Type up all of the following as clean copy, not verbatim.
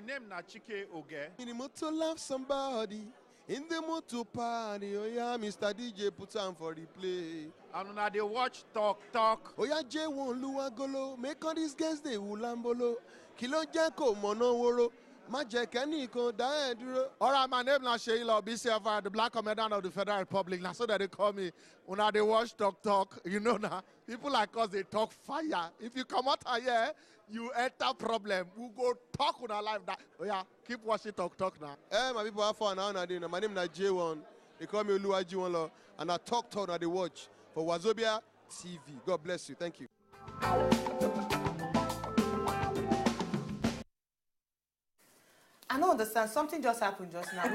name na Chike Oge. In the mood to love somebody, in the mood to party. Oh yeah, Mr. DJ put on for the play. And now they watch Talk. Oh yeah, J1 Luagolo, make all these guys they ulambolo. Kilo Jacko Mono Woro. Magic Kaniko Diadro. All right, my name is Sheila BCFR, the Black Commandant of the Federal Republic. Now, so that they call me. When they watch Talk, you know now. People like us, they talk fire. If you come out here, you enter problem. We go talk on our life. That oh yeah, keep watching Talk now. My people have fun now. My name is J1. They call me Oluwaji1, and I talk now they watch for Wazobia TV. God bless you. Thank you. I don't understand. Something just happened just now.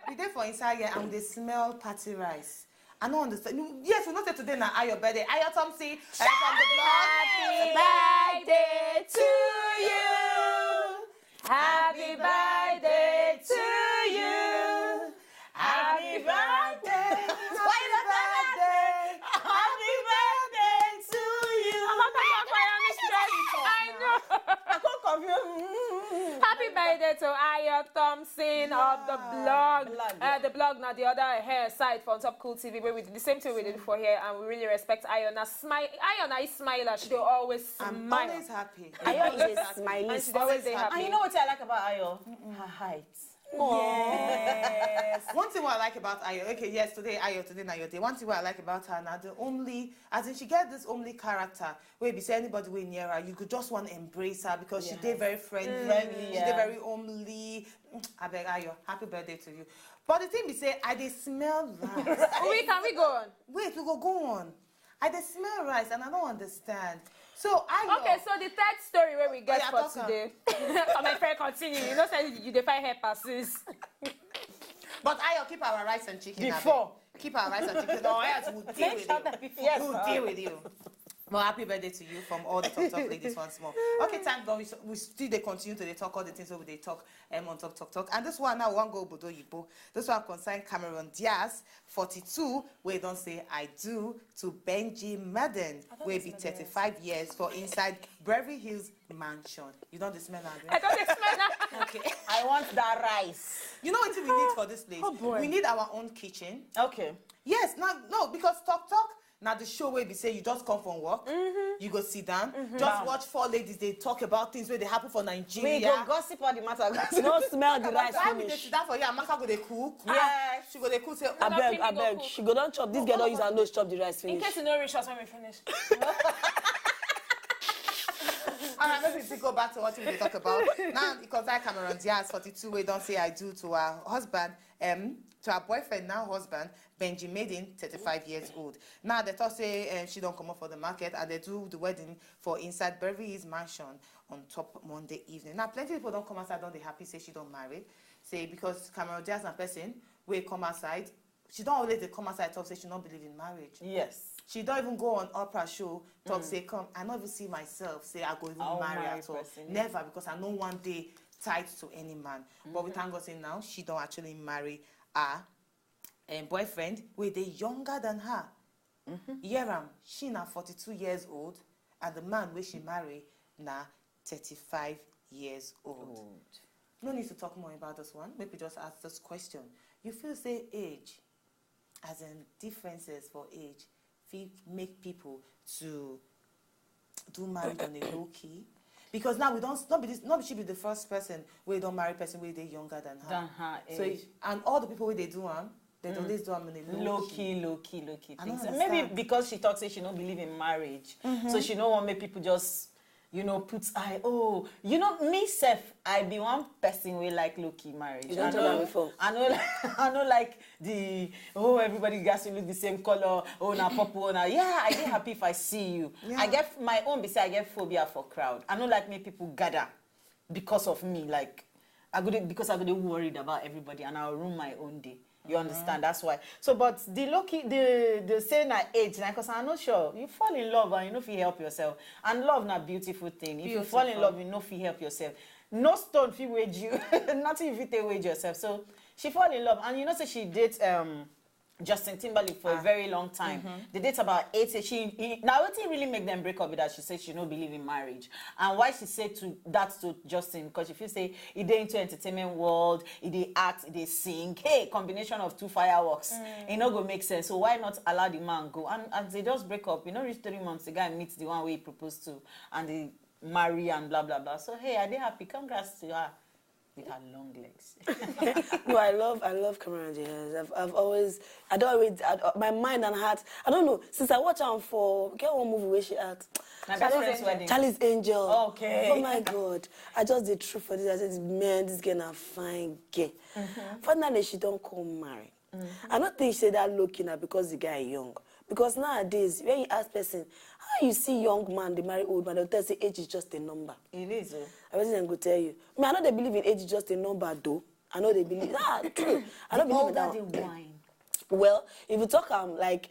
We there for inside here and they smell party rice. I don't understand. Yes, we know that today now your birthday. Ayo Thompson from the blog. Happy birthday to you. Happy birthday to you. Happy birthday. Happy birthday. Happy birthday to you. I'm not I know. I can't confuse. Happy birthday to Ayo Thompson of the blog. The blog now the other hair side for Top Cool TV where we did the same thing we did for here and we really respect Ayo. Now smile. Ayo now is smiler. She always smile. I'm always happy. Ayo is a smiley. She's always happy. And you know what I like about Ayo? Her height. Yes. One thing what I like about Ayo, okay, yes, today now your day. One thing what I like about her now, the only, as in she get this only character where if you say anybody way near her, you could just want to embrace her because she did very friendly, she did very homely. I beg Ayo, happy birthday to you. But the thing we say, I did smell rice. Can we go on? Wait, we go on. I did smell rice and I don't understand. So okay, so the third story where we get for today. My friend continue. You know, say you define hair passes. But Ayo, keep our rice and chicken. Keep our rice and chicken. No, else we'll deal with you. Yes, we'll deal with you. Well, happy birthday to you from all the Talk ladies once more. Okay, thank God. We still they continue to talk all the things over they talk on Talk. And this one now one go Bodo Yibo. This one concern Cameron Diaz, 42, where don't say I do to Benji Madden, where be 35 years for inside Beverly Hills mansion. You don't smell that? I don't smell that. Okay. I want that rice. You know what we need for this place? Oh boy. We need our own kitchen. Okay. Yes, no, because Talk. Now the show where we say you just come from work, you go sit down, just watch four ladies, they talk about things where they happen for Nigeria. We go gossip all the matter. No smell the rice finish. They sit down for you, Amaka go they cook. Yes. She go they cook, say, I beg. She go don't chop. This girl don't use her nose chop the rice finish. In case you know reach us when we finish. Alright, maybe we go back to what we talk about. Now, because I Cameron Diaz, 42, we don't say I do to her husband, to her boyfriend, now husband, Benji Maiden, 35 years old. Now, they thought say she don't come up for the market, and they do the wedding for inside Beverly Hills mansion on top Monday evening. Now, plenty of people don't come outside, don't they happy, say she don't marry. Say, because Cameron Diaz and person, will come outside, she don't always come outside talk, say she don't believe in marriage. Yes. She don't even go on Oprah show, talk, say, come, I don't even see myself, say, I go even marry at all. Never, because I know one day tied to any man. But we thank God say now, she don't actually marry her boyfriend, where they younger than her. Yeram, she now 42 years old, and the man where she marry now 35 years old. No need to talk more about this one. Maybe just ask this question. You feel say age, as in differences for age, make people to do marriage on a low key? Because now we don't, not she be the first person where don't marry person where they younger than her. So and all the people where they do them, they always do them in a low key things. Maybe because she talks say she don't believe in marriage, so she don't want make people just put me self, I be one person we like low-key marriage. You don't know before. I know like the everybody gets to look the same color, na purple, I get happy if I see you. I get my own I get phobia for crowd. I don't like me people gather because of me, like because I go worried about everybody and I'll ruin my own day. You understand? That's why. So, but the lucky, the saying that age, because I'm not sure. You fall in love and you know if you help yourself. And love not beautiful thing. If you fall in love, you know if you help yourself. No stone if you wage you. Nothing if you take wage yourself. So she fall in love, and so she dates Justin Timberlake for a very long time. They date about 8 years. Now, what really make them break up with that? She said she don't believe in marriage. And why she said that to Justin? Because if you say he dey into entertainment world, he dey act, he dey sing, hey, combination of 2 fireworks, it no go make sense. So why not allow the man go? And they just break up. You know, reach 3 months, the guy meets the one where he proposed to, and they marry and blah blah blah. So hey, are they happy? Congrats to her. With her long legs. No, I love Cameron Diaz. I've always, my mind and heart. I don't know. Since I watch her for get one movie where she acts. My best friend's wedding. Charlie's Angel. Okay. Oh my God! I just did true for this. I said, man, this girl a fine girl. Finally, she don't come marry. I don't think she said that looking at because the guy young. Because nowadays, when you ask person, how you see young man, they marry old man, they'll tell you age is just a number. It is. I wasn't going to tell you. I know they believe in age is just a number, though. I know they believe. True. I don't believe in that. The wine. Well, if you talk like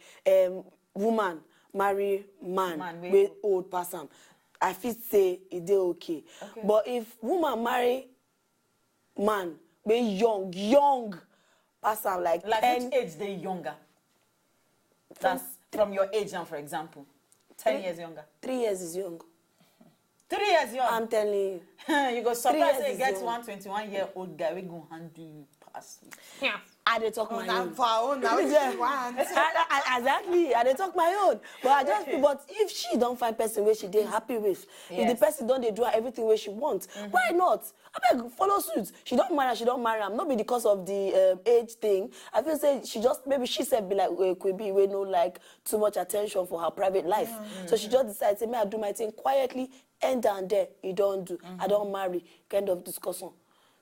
woman marry man with old person, I feel say it okay. But if woman marry man with young person like 10, which age they younger? That's from your age now, for example. 10 years younger. 3 years is young. 3 years young. I'm telling you. You go surprise say you get young. 1 21-year-old guy we go handle you pass. Yeah. I dey talk my own. For our own now, which you want. Exactly, I dey talk my own. But but if she don't find person where she dey happy with, if the person don't dey do her everything where she wants, why not? I beg follow suit. She don't marry, am. Not be because of the age thing. I feel say she just maybe she said be like Kwebi, we no like too much attention for her private life. So she just decided say, may I do my thing quietly, end and there. You don't do. I don't marry. Kind of discussion.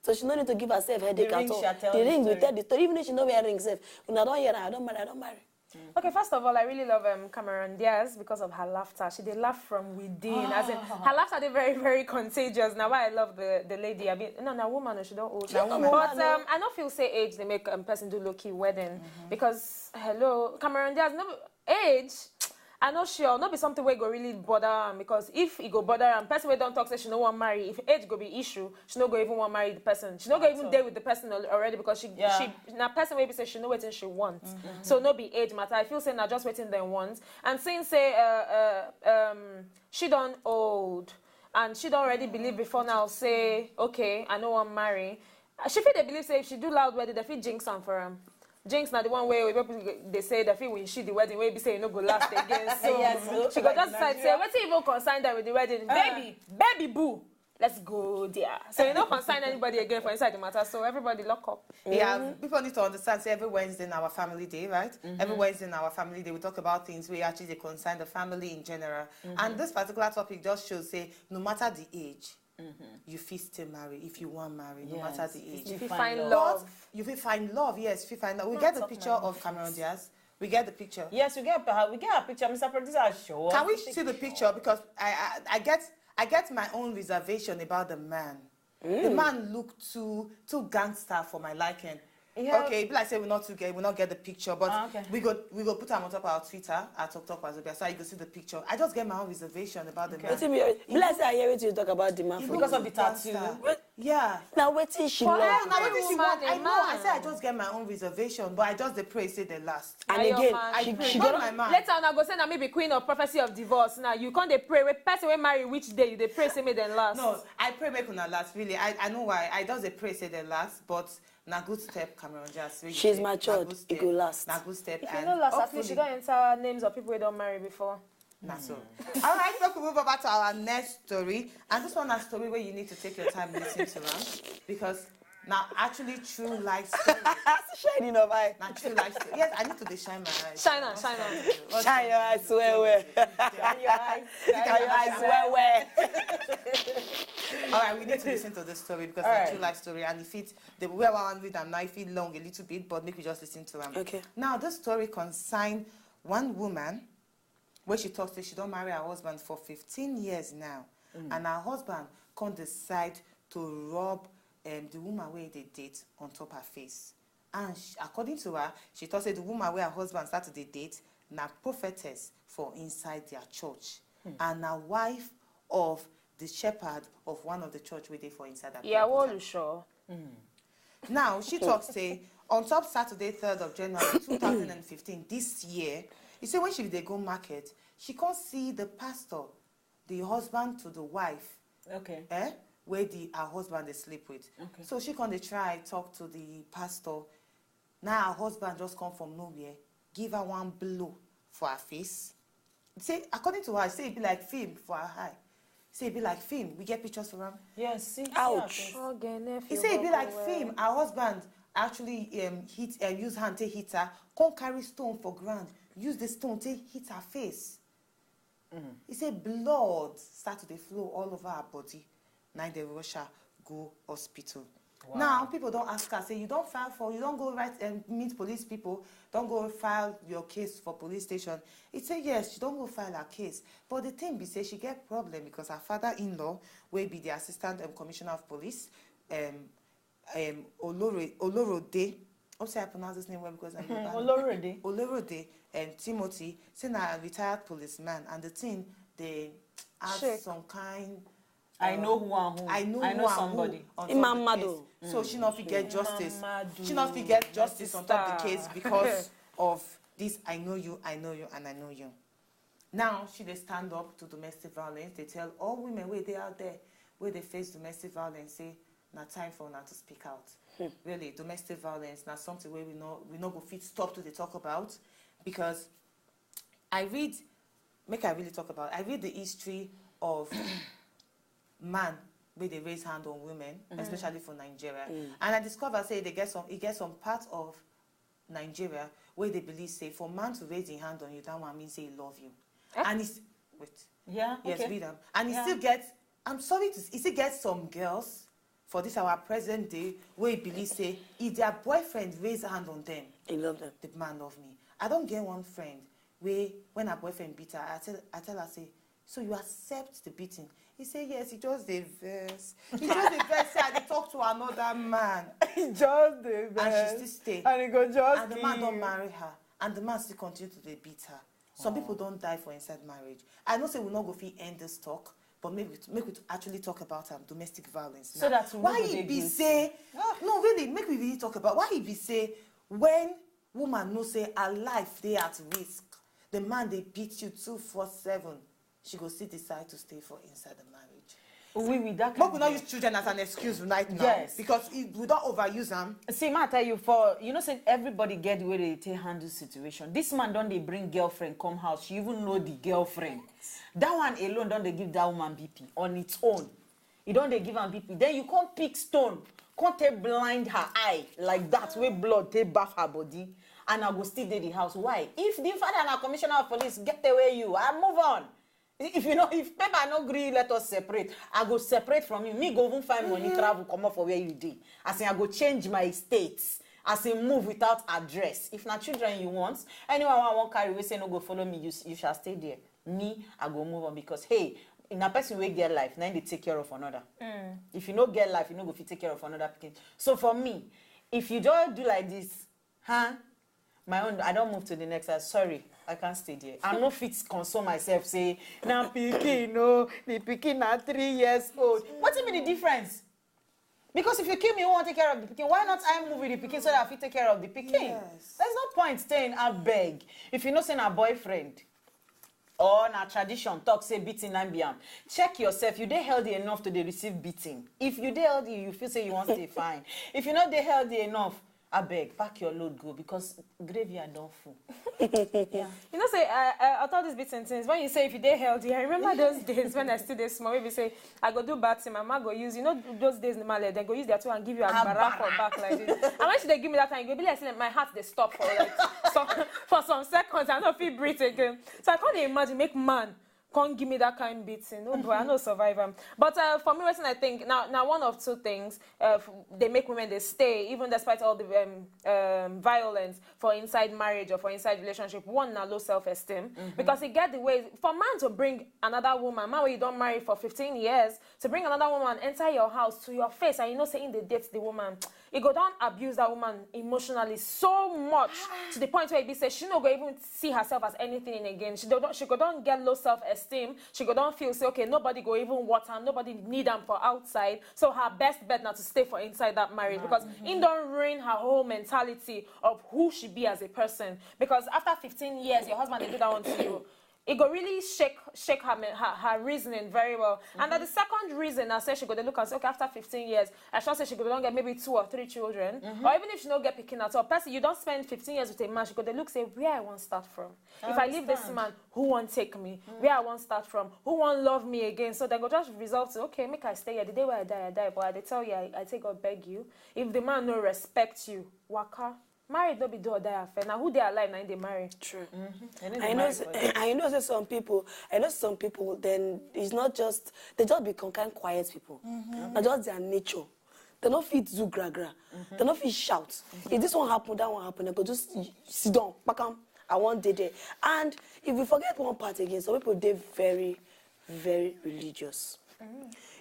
So she no need to give herself headache at all. The ring will tell the story. Even if she know where ring safe. When I don't hear her, I don't marry. Okay, first of all, I really love Cameron Diaz because of her laughter. She did laugh from within. As in, her laughter is very, very contagious. Now, why I love the lady. I mean, no, woman, she don't old. But I don't feel say age they make a person do low-key wedding. Because, hello, Cameron Diaz, no age, I know sure, not be something where go really bother am, because if it go bother am, person wey don't talk say she no want marry, if age go be issue, she no go even want marry the person. She no go even date with the person already because she na person wey be say she know wetin she wants. So no be age matter. I feel say na just wetin dem want. And since say she done old and she don't already believe before now say okay, I no want marry. She feel they believe say if she do loud wedding, they feel jinx am for him. Jinx na the one where they say that when she the wedding where be say you no go last again. So she go just decide say what's even concerned that with the wedding, baby boo, let's go there. So you don't consign anybody again for inside the matter. So everybody lock up. Yeah, people need to understand. Say every Wednesday in our family day, right? Every Wednesday in our family day, we talk about things where actually they concern the family in general. And this particular topic just shows say no matter the age. You feel still marry if you want marry, no matter the age. If you find love. But you will find love, yes. If you find love, we get the picture of Cameron Diaz. We get the picture. Yes, we get a picture. Mr. Producer, show. Can we see the picture? Because I get my own reservation about the man. The man looked too gangster for my liking. Yeah. Okay, people like say we not get the picture, but we go put them on top of our Twitter at Talk Wazobia, so you go see the picture. I just get my own reservation about the man. Let's say I hear you talk about the man because of the tattoo. Yeah. Now waiting she love. Now waiting she want. I know. I say I just get my own reservation, but I just the pray say the last. And again, she got my man. Later on, I go say na me be queen of prophecy of divorce. Now you can't pray. When person will marry which day you pray say me then last. No, I pray make una last. Really, I know why. I just pray say the last, but. Na good step, Cameron Diaz. Really she's matured. It go last. Na good step. If you know last, at least she don't enter names of people who don't marry before. Nah, so. All right, let's move over to our next story. And this one is a story where you need to take your time listening to them, because now actually true life story. Shining of eye. Now true life story. Yes, I need to shine my eyes. Shine on. Shine your eyes well. Shine your eyes well. All right, we need to listen to this story because it's a true life story, and if it the way I want to read them now, if it long a little bit, but make we just listen to them. Okay. Now this story concerns one woman where she talks that she don't marry her husband for 15 years now, and her husband can't decide to rub the woman where they date on top her face. And according to her, she thought that the woman where her husband started the date na prophetess for inside their church, and a wife of the shepherd of one of the church where they for inside that. Yeah, well, sure. Now she talks say, On top Saturday, 3rd of January 2015, this year, he said when they go market, she can't see the pastor, the husband to the wife. Okay. Where her husband they sleep with. Okay. So she can't try talk to the pastor. Now her husband just come from nowhere, give her one blow for her face. Say, according to her, say it be like film for her eye. Say it be like film. We get pictures for her. Yes, see. Ouch. He say it be like film. Her husband actually use hand to hit her. Can't carry stone for ground. Use the stone to hit her face. He say blood start to flow all over her body. Now they rush her go hospital. Wow. Now people don't ask her, say you don't go right and meet police people, don't go file your case for police station. It say yes, she don't go file her case. But the thing be say she get problem because her father-in-law will be the assistant commissioner of police, Olorode. Hope I pronounce his name well because I'm Olorode and Timothy, say na a retired policeman, and the thing they have some kind. I know who and who. I know somebody. Imamado. So she not get justice. She not get justice on top of the case because of this. I know you, and I know you. Now she they stand up to domestic violence. They tell all women where they out there, where they face domestic violence, say now time for now to speak out. Really, domestic violence now something where we know go fit stop to they talk about, because I read the history of man where they raise hand on women, especially for Nigeria. And I discovered say it get some part of Nigeria where they believe say for man to raise his hand on you, that one means say he love you. And it's read them. And he still gets, I'm sorry to he still gets some girls for this our present day where he believes say if their boyfriend raise a hand on them, he love them. The man love me. I don't get one friend where when her boyfriend beat her, I tell her say, so you accept the beating? He say yes, he just the verse. He just the verse say I talk to another man. He just the verse. And she still stay. And he go just and the man don't marry her. And the man still continue to beat her. Some people don't die for inside marriage. I know say we'll not go fit end this talk, but make we actually talk about domestic violence now. So that's why he be say no really make we really talk about why he be say when woman know say her life they at risk, the man they beat you 247, she go still decide to stay for inside the marriage. We that but we not use children as an excuse right now. Yes. Because we don't overuse them. See, ma tell you say everybody get the way they take handle situation. This man don't they bring girlfriend come house. You even know the girlfriend. That one alone don't they give that woman BP on its own. You don't they give her BP. Then you can't pick stone, can't take blind her eye like that way blood take bath her body. And I go still dey the house. Why? If the father and our commissioner of police get away you, I move on. If paper no agree, let us separate. I go separate from you. Me go even find money, travel, come up for where you did. As in I go change my states. As in move without address. If not children you want, anyone won't carry we say no go follow me, you shall stay there. Me, I go move on because hey, in a person will get life, now they take care of another. If you no get life, you no go fit take care of another person. So for me, if you don't do like this, my own, I don't move to the next side. Sorry, I can't stay there. I no fit console myself. Say now, pikin, no, the pikin na 3 years old. What's be the difference? Because if you kill me, you want to take care of the pikin. Why not I move with the pikin so that I fit take care of the pikin? Yes. There's no point staying out beg. If you know say a boyfriend or na tradition talk say beating and beyond. Check yourself. You dey healthy enough to dey receive beating. If you dey healthy, you feel say you want to stay fine. If you not dey healthy enough, I beg, pack your load, go, because graveyard don't full. Yeah. You know, say, I thought this bit things. When you say if you dey healthy, I remember those days when I still dey small, maybe say, I go do bad thing, my mama go use, those days, normally, they go use their tool and give you a barak or back like this. And when she dey give me that time, you go be like, my heart, they stop for for some seconds, I don't feel breathe again. So I can't imagine, make man, can't give me that kind of beating. No, boy, I know survivor. But for me, I think now one of two things they make women they stay even despite all the violence for inside marriage or for inside relationship. One, now low self-esteem because it get the way for man to bring another woman, man where you don't marry for 15 years, to bring another woman enter your house to your face and saying they date the woman. he go down abuse that woman emotionally so much to the point where he says she no go even see herself as anything again. She go down get low self-esteem. She go down feel say, okay, nobody go even want her, nobody need them for outside. So her best bet now to stay for inside that marriage because it don't ruin her whole mentality of who she be as a person. Because after 15 years, your husband they do that one to you. It go really shake her reasoning very well. And then the second reason I say she go to look and say, okay, after 15 years, I should say she go to get maybe 2 or 3 children. Or even if she don't get picking at all, person you don't spend 15 years with a man, she go to look say where I want start from. If I leave this man, who won't take me? Where I want start from? Who won't love me again? So they go just resolve to, okay, make I stay here. The day where I die. But I tell you, I take God beg you. If the man no respect you, waka. Married no be do or die affair. Now who they alive now they marry? True. I know some people. Then it's not just they just become kind of quiet people. Not just their nature. They don't fit do gra. They don't fit shout. If this one happen, that one happen, they go just sit down, pack 'em. I want day. And if we forget one part again, some people they very, very religious.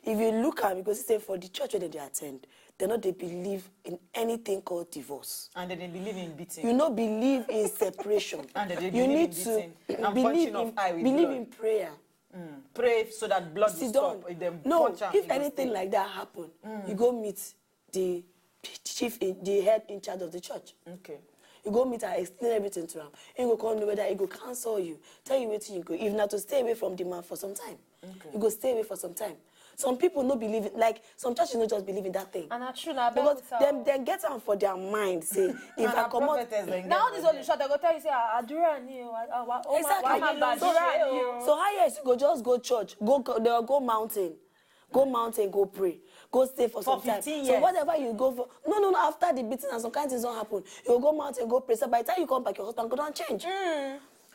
If you look at because say for the church where they attend. They believe in anything called divorce. And they believe in beating. You not believe in separation. And they you need to believe in prayer. Pray so that blood will stop. No, if anything like that happen, you go meet the the head in charge of the church. Okay. You go meet her, explain everything to him. He go call you whether he go cancel you, tell you what you go. If not to stay away from the man for some time, you go stay away for some time. Some people no believe it, like some churches no just believe in that thing. And that's true now. Because them get on for their mind, say if I come out. Now this only shot, they go tell you say Adura ni exactly. So how yes you go just go church, they'll go mountain, go pray, go stay for some time. Years. So whatever you go for, no. After the beating and some kind of things don't happen, you go mountain, go pray. So by the time you come back, your husband go down change.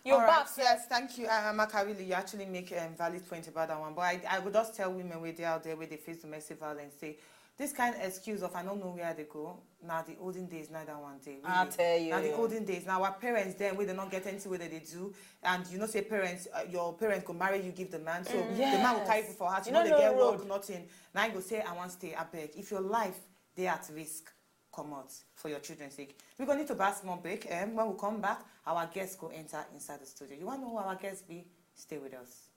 Your back. Yes, thank you, Makawili. You actually make a valid point about that one. But I would just tell women where they out there, where they face domestic violence, say, this kind of excuse of I don't know where they go. Now the olden days, not that one day. Really. I'll tell you. Now the olden days. Now our parents then, where they not get anything where they do, and you know, say parents, your parents go marry you, give the man, so the man will carry you for her. You know they get work, nothing. Now you go say I want to stay. I beg. If your life they at risk, come out for your children's sake. We're going to need to buy a small break, and when we come back, our guests go enter inside the studio. You want to know who our guests be? Stay with us.